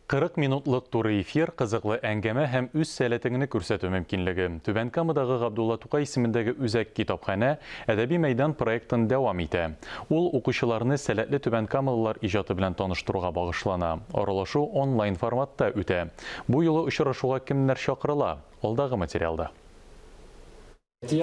40 минутлык туры эфир, кызыклы әңгәмә һәм үз сәләтеңне күрсәтү мөмкинлеге. Түбән Камадагы Габдулла Тукай исемендәге үзәк китапханә әдәби мәйдан проектын дәвам итә. Ул укучыларны сәләтле түбән камалылар иҗаты белән таныштыруга багышлана. Аралашу онлайн форматта үтә. Бу юлы очрашуга кемнәр чакырыла? Алдагы материалда. Таныш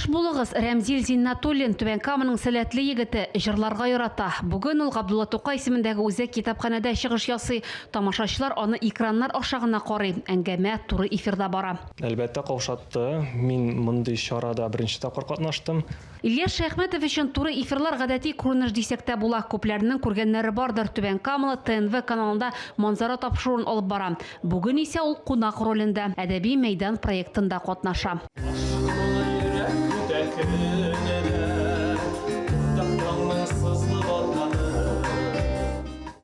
булыгыз, Рәмзил Зиннатуллин Түбән Каманың сәләтле егете, җырларга ярата. Бүген ул Габдулла Тукай исемендәге үзәк китапханәдә чыгыш ясый. Тамашачылар аны экраннар ашагына карый. Әңгәмә туры эфирда бара. Әлбәттә каушатты. Мин мондый чарада беренче тапкыр катнаштым. Ильяс Шәйхмәтов өчен туры эфирлар гадәти күренеш дисәк тә була. Күпләрнең күргәннәре бардыр. Түбән Камалы ТНВ каналында манзара тапшыруын алып бара. Бүген исә ул кунак ролендә. Әдәби мәйдан проектында катнаша.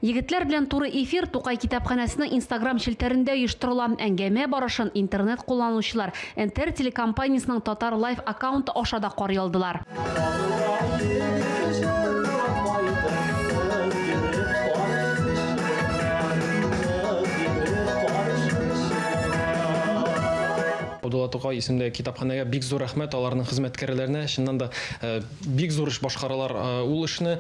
Егетләр белән туры эфир Тукай китапханәсенең Instagram челтәрендә оештырыла. Әңгәмә барышын интернет кулланучылар НТР телекомпаниясының Татар Лайф аккаунты аша да карый алдылар. Габдулла Тукай исемендәге китапханәгә бик зур рәхмәт аларның хезмәткәрләренә. Чыннан да бик зур эш башкаралар. Ул эшне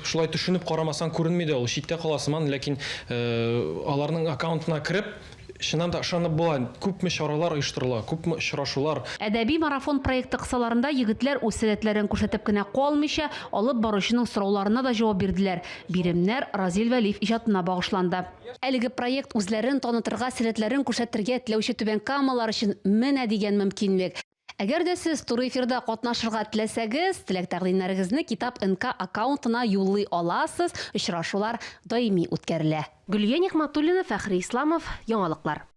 шулай төшенеп карамасан күренми дә, ул читтә каласыман, ләкин аларның аккаунтына кирип чыннан да ышанып була. Күпме чаралар оештырыла, күпме очрашулар. Әдәби марафон проекты кысаларында егетләр үз сәләтләрен күрсәтеп кенә калмыйча, алып баручының сорауларына да җавап бирделәр. Биремнәр Разил Вәлиев иҗатына багышланды. Әлеге проект үзләрен танытырга, сәләтләрен күрсәтергә теләүче Түбән Камалылар өчен менә дигән мөмкинлек. Әгәр дә сез туры эфирда катнашырга теләсәгез, теләк-тәкъдимнәрегезне Китап НК аккаунтына юллый аласыз. Очрашулар даими үткәрелә. Гөлия Нигъмәтуллина, Фәхри Исламов, яңалыклар.